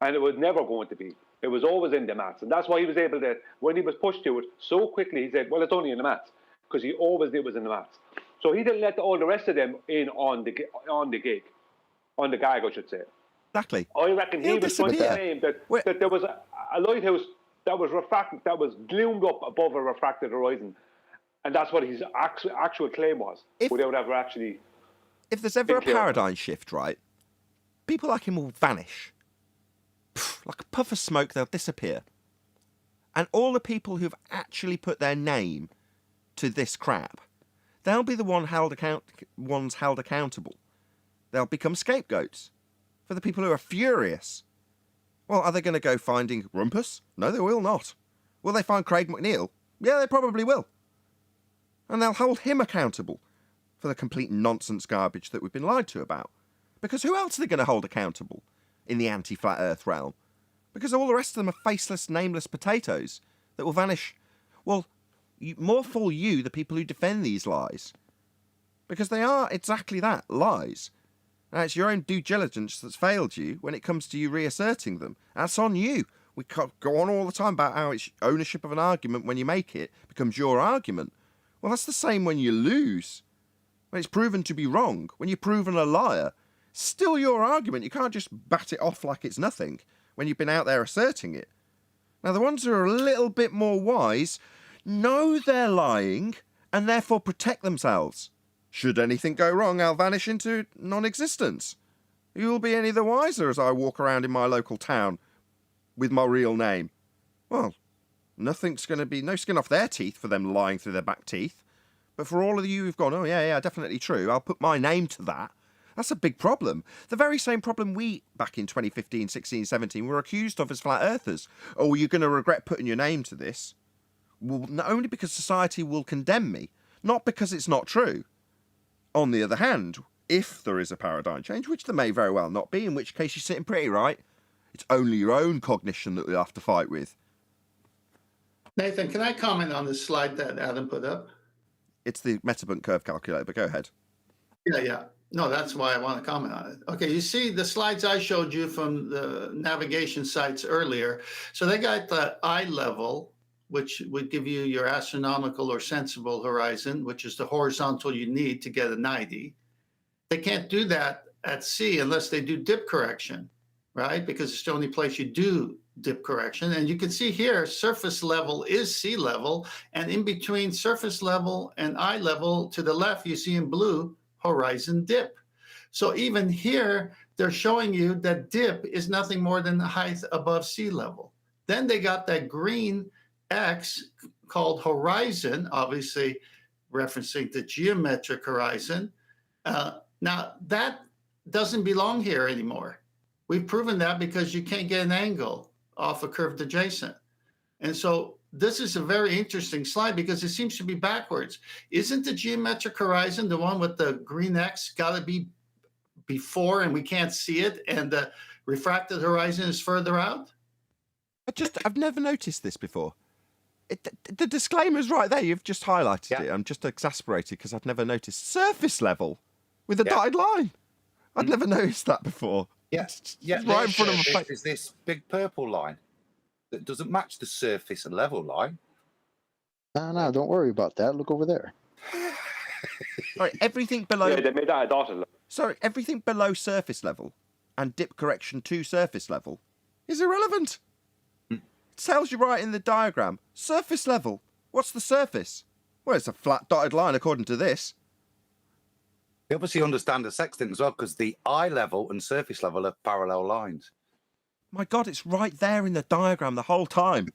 And it was never going to be. It was always in the maths, and that's why he was able to, when he was pushed to it so quickly, he said, well, it's only in the maths, because he always did was in the maths. So he didn't let all the rest of them in on the gig, on the gag, I should say. Exactly. I reckon he He'll was trying to disappear. claim that there was a lighthouse that was refracted, that was gloomed up above a refracted horizon, and that's what his actual claim was, without ever actually. If there's ever a Big deal. paradigm shift, right, people like him will vanish. Like a puff of smoke, they'll disappear. And all the people who've actually put their name to this crap, they'll be the ones held accountable. They'll become scapegoats for the people who are furious. Well, are they going to go finding Rumpus? No, they will not. Will they find Craig McNeil? Yeah, they probably will. And they'll hold him accountable for the complete nonsense garbage that we've been lied to about. Because who else are they going to hold accountable in the anti-flat earth realm? Because all the rest of them are faceless, nameless potatoes that will vanish. Well, more fool you, the people who defend these lies. Because they are exactly that, lies. Now, it's your own due diligence that's failed you when it comes to you reasserting them. That's on you. We can't go on all the time about how it's ownership of an argument when you make it becomes your argument. Well, that's the same when you lose. When it's proven to be wrong, when you're proven a liar, still your argument. You can't just bat it off like it's nothing when you've been out there asserting it. Now, the ones who are a little bit more wise know they're lying and therefore protect themselves. Should anything go wrong, I'll vanish into non-existence. You will be any the wiser as I walk around in my local town with my real name. Well, nothing's going to be, no skin off their teeth for them lying through their back teeth. But for all of you who've gone, oh yeah, definitely true, I'll put my name to that. That's a big problem. The very same problem we, back in 2015, 16, 17, were accused of as flat earthers. Oh, you're going to regret putting your name to this. Well, not only because society will condemn me, not because it's not true. On the other hand, if there is a paradigm change, which there may very well not be, in which case you're sitting pretty right, it's only your own cognition that we'll have to fight with. Nathan, can I comment on the slide that Adam put up? It's the Metabunk curve calculator, but go ahead. Yeah. No, that's why I want to comment on it. Okay, you see the slides I showed you from the navigation sites earlier. So they got the eye level, which would give you your astronomical or sensible horizon, which is the horizontal you need to get a 90. They can't do that at sea unless they do dip correction, right? Because it's the only place you do dip correction. And you can see here, surface level is sea level. And in between surface level and eye level to the left, you see in blue, horizon dip. So even here, they're showing you that dip is nothing more than the height above sea level. Then they got that green X called horizon, obviously referencing the geometric horizon. Now, that doesn't belong here anymore. We've proven that because you can't get an angle off a curved adjacent. And so this is a very interesting slide because it seems to be backwards. Isn't the geometric horizon, the one with the green X, got to be before and we can't see it, and the refracted horizon is further out? I've never noticed this before. The disclaimer's right there. You've just highlighted it. I'm just exasperated because I've never noticed surface level with a dotted line. I'd never noticed that before. Yes, right in front of my face. Is this big purple line that doesn't match the surface and level line? No, don't worry about that. Look over there. Right, everything below. Yeah, they made that a dotted line. Sorry, everything below surface level and dip correction to surface level is irrelevant. It tells you right in the diagram. Surface level. What's the surface? Well, it's a flat dotted line according to this. They obviously understand the sextant as well, because the eye level and surface level are parallel lines. My God, it's right there in the diagram the whole time.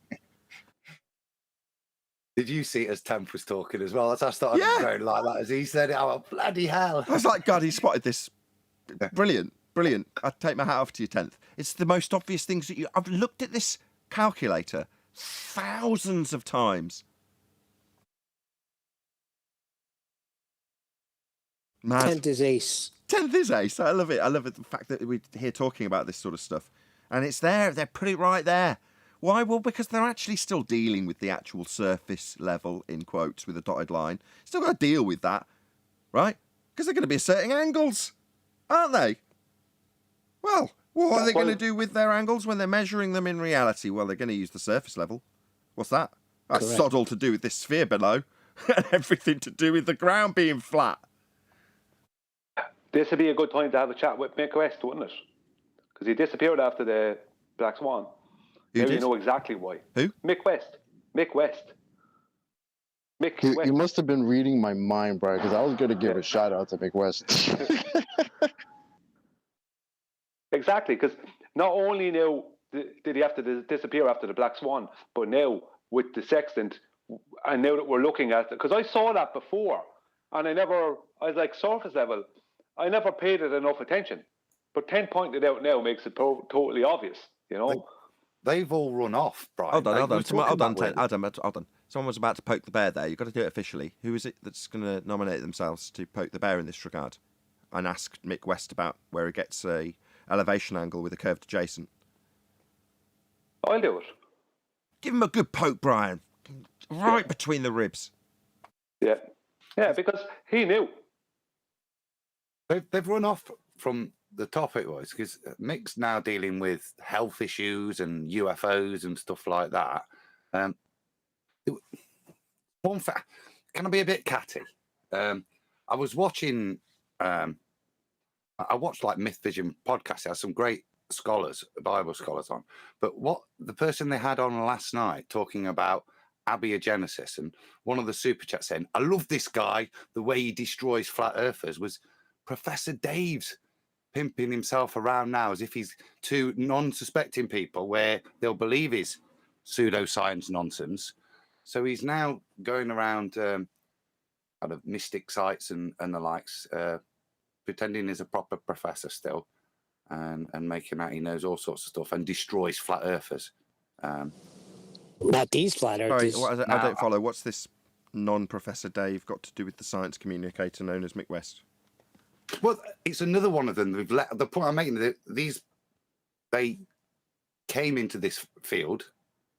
Did you see it as Temp was talking as well? As I started going like that as he said it. Oh, bloody hell. I was like, God, he spotted this. Brilliant. I'd take my hat off to you, 10th. It's the most obvious things that I've looked at this calculator thousands of times. Mad. 10th is ace. 10th is ace. I love it. I love it, the fact that we're here talking about this sort of stuff. And it's there. They put it right there. Why? Well, because they're actually still dealing with the actual surface level, in quotes, with a dotted line. Still got to deal with that, right? Because they're going to be asserting angles, aren't they? Well, What are they That's going to why- do with their angles when they're measuring them in reality? Well, they're going to use the surface level. What's that? That's Correct. sod all to do with this sphere below, and everything to do with the ground being flat. This would be a good time to have a chat with Mick West, wouldn't it? Because he disappeared after the Black Swan. Who Now did? you know exactly why. Who? Mick West. Mick West. Mick West. You must have been reading my mind, Brian, because I was going to give a shout out to Mick West. Exactly, because not only now did he have to disappear after the Black Swan, but now with the sextant, and now that we're looking at it, because I saw that before, and I was like, surface level, I never paid it enough attention. But 10 pointed out now makes it totally obvious, you know? They've all run off, Brian. Hold on, They hold were on. talking Hold on, that way. hold on. Someone was about to poke the bear there. You've got to do it officially. Who is it that's going to nominate themselves to poke the bear in this regard? And ask Mick West about where he gets a elevation angle with a curved adjacent. I'll do it. Give him a good poke, Brian. Right between the ribs. Yeah. Yeah, because he knew. They've run off from the topic, was because Mick's now dealing with health issues and UFOs and stuff like that. One fact, can I be a bit catty? I was watching. I watched like Myth Vision podcast. It has some great scholars, Bible scholars on. But what the person they had on last night talking about abiogenesis, and one of the super chats saying, "I love this guy. The way he destroys flat earthers," was Professor Dave's pimping himself around now as if he's to non-suspecting people where they'll believe his pseudoscience nonsense. So he's now going around kind of mystic sites and the likes, pretending he's a proper professor still, and making out he knows all sorts of stuff and destroys flat earthers. Not these flat Sorry, earthers. I don't follow. What's this non-Professor Dave got to do with the science communicator known as Mick West? Well, it's another one of them. The point I'm making, they came into this field,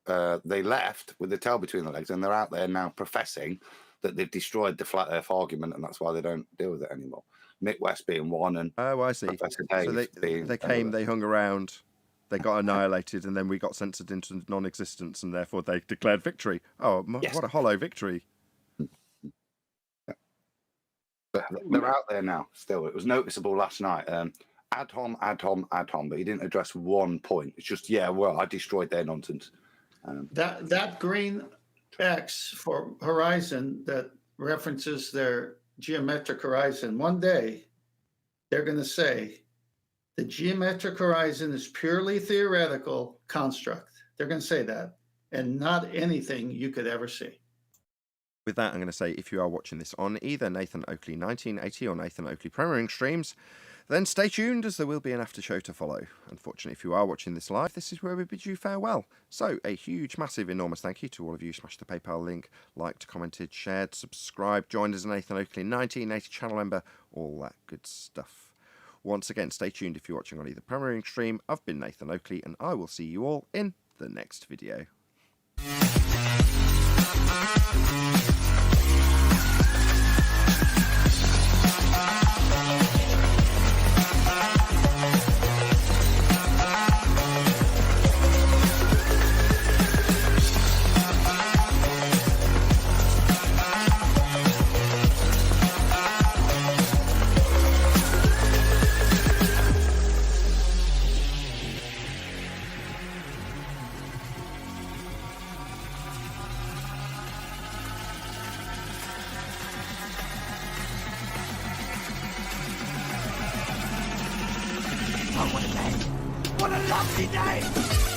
they left with the tail between their legs, and they're out there now professing that they've destroyed the flat Earth argument, and that's why they don't deal with it anymore. Mick West being one, and I see. Professor Dave So they came, they hung around, they got annihilated, and then we got censored into non-existence, and therefore they declared victory. Oh, Yes. What a hollow victory! But they're out there now still. It was noticeable last night. Ad hom, but he didn't address one point. It's just, I destroyed their nonsense. That green X for horizon that references their geometric horizon, one day they're going to say the geometric horizon is purely theoretical construct. They're going to say that, and not anything you could ever see. With that, I'm going to say if you are watching this on either Nathan Oakley 1980 or Nathan Oakley Premiering streams, then stay tuned as there will be an after show to follow. Unfortunately, if you are watching this live, this is where we bid you farewell. So a huge, massive, enormous thank you to all of you. Smash the PayPal link, liked, commented, shared, subscribed, joined as a Nathan Oakley 1980 channel member, all that good stuff. Once again, stay tuned if you're watching on either Premiering stream. I've been Nathan Oakley, and I will see you all in the next video. What a lovely day!